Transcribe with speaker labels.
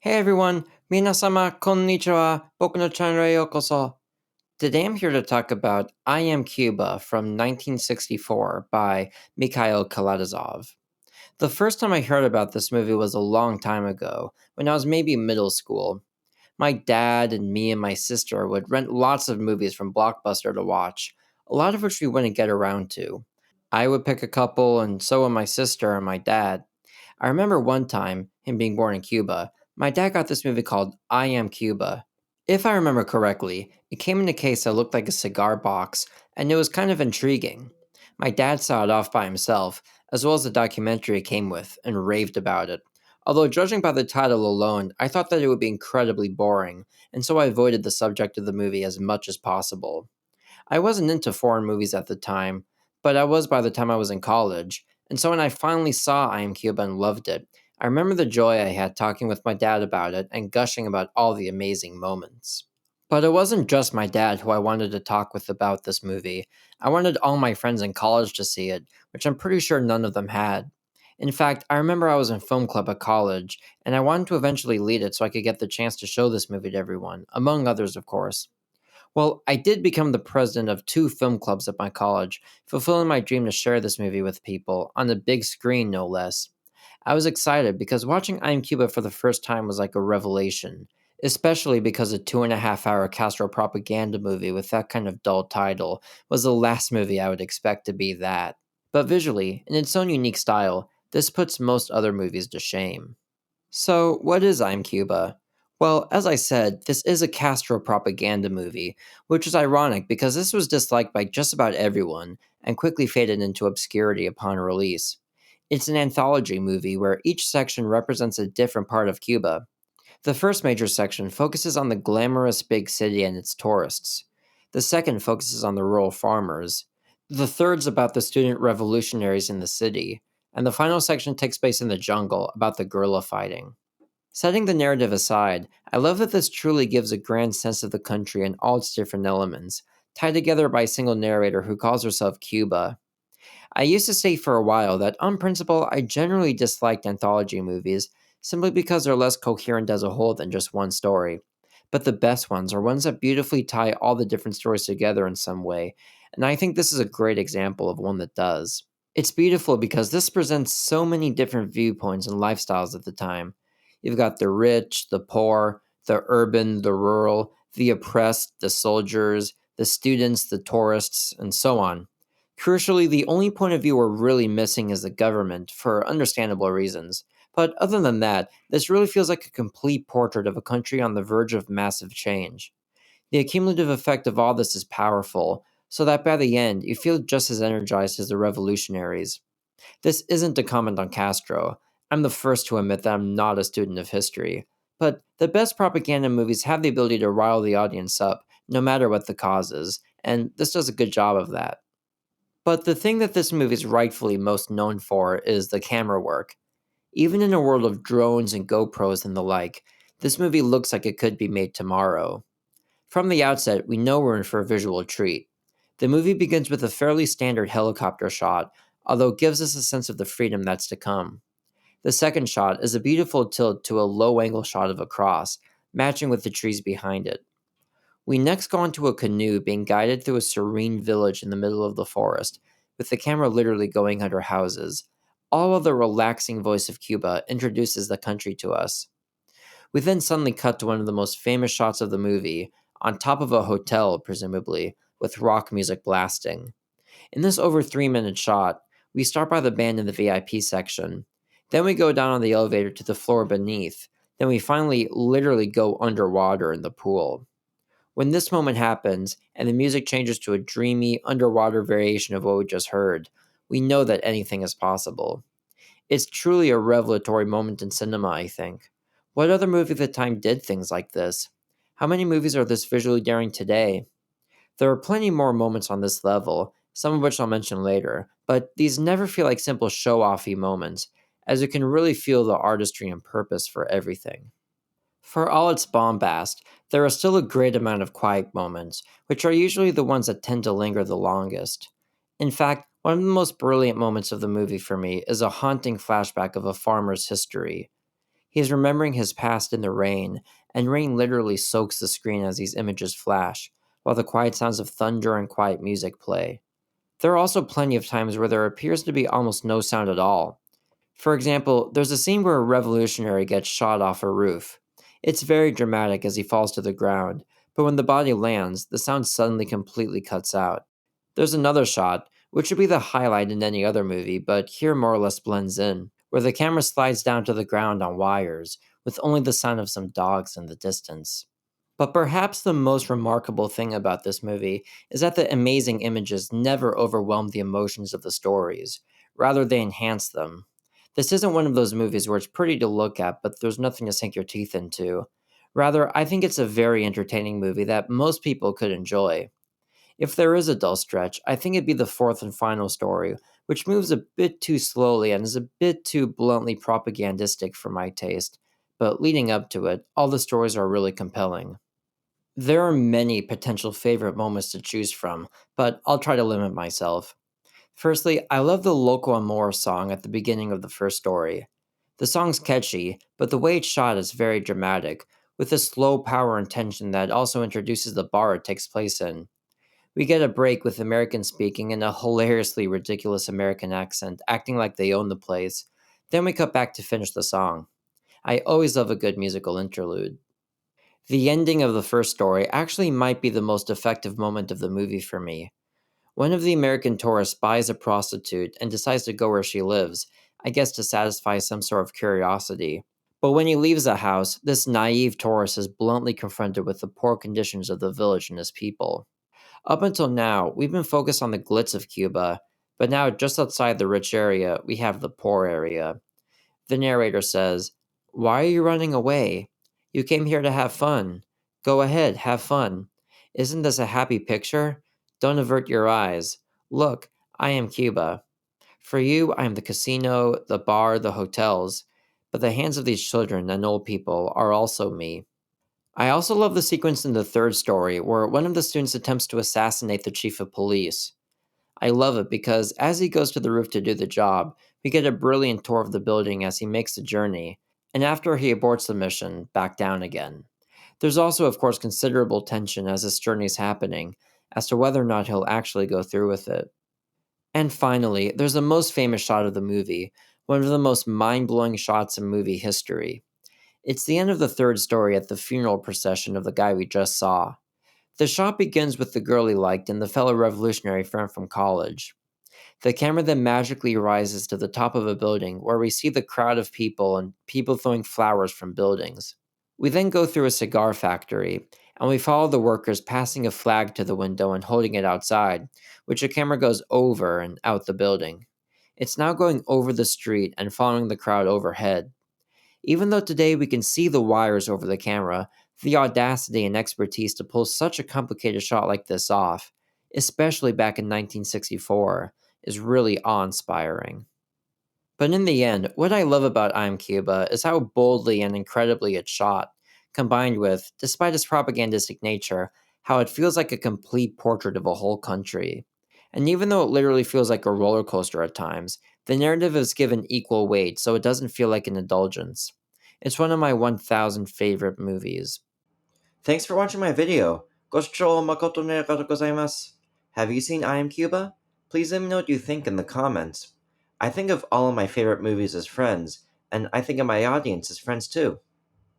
Speaker 1: Hey everyone, minasama konnichiwa, boku no channelへようこそ. Today I'm here to talk about I Am Cuba from 1964 by Mikhail Kalatozov. The first time I heard about this movie was a long time ago, when I was maybe middle school. My dad and me and my sister would rent lots of movies from Blockbuster to watch, a lot of which we wouldn't get around to. I would pick a couple, and so would my sister and my dad. I remember one time, him being born in Cuba, my dad got this movie called I Am Cuba. If I remember correctly, it came in a case that looked like a cigar box, and it was kind of intriguing. My dad saw it off by himself, as well as the documentary it came with, and raved about it. Although, judging by the title alone, I thought that it would be incredibly boring, and so I avoided the subject of the movie as much as possible. I wasn't into foreign movies at the time, but I was by the time I was in college, and so when I finally saw I Am Cuba and loved it, I remember the joy I had talking with my dad about it and gushing about all the amazing moments. But it wasn't just my dad who I wanted to talk with about this movie. I wanted all my friends in college to see it, which I'm pretty sure none of them had. In fact, I remember I was in film club at college, and I wanted to eventually lead it so I could get the chance to show this movie to everyone, among others, of course. Well, I did become the president of two film clubs at my college, fulfilling my dream to share this movie with people, on the big screen no less. I was excited because watching I'm Cuba for the first time was like a revelation, especially because a 2.5 hour Castro propaganda movie with that kind of dull title was the last movie I would expect to be that. But visually, in its own unique style, this puts most other movies to shame. So, what is I'm Cuba? Well, as I said, this is a Castro propaganda movie, which is ironic because this was disliked by just about everyone and quickly faded into obscurity upon release. It's an anthology movie where each section represents a different part of Cuba. The first major section focuses on the glamorous big city and its tourists. The second focuses on the rural farmers. The third's about the student revolutionaries in the city. And the final section takes place in the jungle about the guerrilla fighting. Setting the narrative aside, I love that this truly gives a grand sense of the country and all its different elements, tied together by a single narrator who calls herself Cuba. I used to say for a while that, on principle, I generally disliked anthology movies simply because they're less coherent as a whole than just one story. But the best ones are ones that beautifully tie all the different stories together in some way, and I think this is a great example of one that does. It's beautiful because this presents so many different viewpoints and lifestyles at the time. You've got the rich, the poor, the urban, the rural, the oppressed, the soldiers, the students, the tourists, and so on. Crucially, the only point of view we're really missing is the government, for understandable reasons. But other than that, this really feels like a complete portrait of a country on the verge of massive change. The accumulative effect of all this is powerful, so that by the end, you feel just as energized as the revolutionaries. This isn't a comment on Castro. I'm the first to admit that I'm not a student of history. But the best propaganda movies have the ability to rile the audience up, no matter what the cause is, and this does a good job of that. But the thing that this movie is rightfully most known for is the camera work. Even in a world of drones and GoPros and the like, this movie looks like it could be made tomorrow. From the outset, we know we're in for a visual treat. The movie begins with a fairly standard helicopter shot, although it gives us a sense of the freedom that's to come. The second shot is a beautiful tilt to a low angle shot of a cross, matching with the trees behind it. We next go onto a canoe being guided through a serene village in the middle of the forest, with the camera literally going under houses. All of the relaxing voice of Cuba introduces the country to us. We then suddenly cut to one of the most famous shots of the movie, on top of a hotel, presumably, with rock music blasting. In this over 3 minute shot, we start by the band in the VIP section. Then we go down on the elevator to the floor beneath. Then we finally literally go underwater in the pool. When this moment happens, and the music changes to a dreamy, underwater variation of what we just heard, we know that anything is possible. It's truly a revelatory moment in cinema, I think. What other movie at the time did things like this? How many movies are this visually daring today? There are plenty more moments on this level, some of which I'll mention later, but these never feel like simple show offy moments, as you can really feel the artistry and purpose for everything. For all its bombast, there are still a great amount of quiet moments, which are usually the ones that tend to linger the longest. In fact, one of the most brilliant moments of the movie for me is a haunting flashback of a farmer's history. He's remembering his past in the rain, and rain literally soaks the screen as these images flash, while the quiet sounds of thunder and quiet music play. There are also plenty of times where there appears to be almost no sound at all. For example, there's a scene where a revolutionary gets shot off a roof. It's very dramatic as he falls to the ground, but when the body lands, the sound suddenly completely cuts out. There's another shot, which would be the highlight in any other movie, but here more or less blends in, where the camera slides down to the ground on wires, with only the sound of some dogs in the distance. But perhaps the most remarkable thing about this movie is that the amazing images never overwhelm the emotions of the stories. Rather, they enhance them. This isn't one of those movies where it's pretty to look at, but there's nothing to sink your teeth into. Rather, I think it's a very entertaining movie that most people could enjoy. If there is a dull stretch, I think it'd be the fourth and final story, which moves a bit too slowly and is a bit too bluntly propagandistic for my taste. But leading up to it, all the stories are really compelling. There are many potential favorite moments to choose from, but I'll try to limit myself. Firstly, I love the Loco Amor song at the beginning of the first story. The song's catchy, but the way it's shot is very dramatic, with a slow power and tension that also introduces the bar it takes place in. We get a break with Americans speaking in a hilariously ridiculous American accent, acting like they own the place. Then we cut back to finish the song. I always love a good musical interlude. The ending of the first story actually might be the most effective moment of the movie for me. One of the American tourists buys a prostitute and decides to go where she lives, I guess to satisfy some sort of curiosity. But when he leaves the house, this naive tourist is bluntly confronted with the poor conditions of the village and its people. Up until now, we've been focused on the glitz of Cuba, but now just outside the rich area, we have the poor area. The narrator says, "Why are you running away? You came here to have fun. Go ahead, have fun. Isn't this a happy picture? Don't avert your eyes. Look, I am Cuba. For you, I am the casino, the bar, the hotels. But the hands of these children and old people are also me." I also love the sequence in the third story where one of the students attempts to assassinate the chief of police. I love it because as he goes to the roof to do the job, we get a brilliant tour of the building as he makes the journey, and after he aborts the mission, back down again. There's also, of course, considerable tension as this journey is happening, as to whether or not he'll actually go through with it. And finally, there's the most famous shot of the movie, one of the most mind blowing shots in movie history. It's the end of the third story at the funeral procession of the guy we just saw. The shot begins with the girl he liked and the fellow revolutionary friend from college. The camera then magically rises to the top of a building where we see the crowd of people and people throwing flowers from buildings. We then go through a cigar factory, and we follow the workers passing a flag to the window and holding it outside, which the camera goes over and out the building. It's now going over the street and following the crowd overhead. Even though today we can see the wires over the camera, the audacity and expertise to pull such a complicated shot like this off, especially back in 1964, is really awe inspiring. But in the end, what I love about I'm Cuba is how boldly and incredibly it's shot, combined with, despite its propagandistic nature, how it feels like a complete portrait of a whole country. And even though it literally feels like a roller coaster at times, the narrative is given equal weight so it doesn't feel like an indulgence. It's one of my 1000 favorite movies. Thanks for watching my video. ご視聴誠にありがとうございます. Have you seen I Am Cuba? Please let me know what you think in the comments. I think of all of my favorite movies as friends, and I think of my audience as friends too.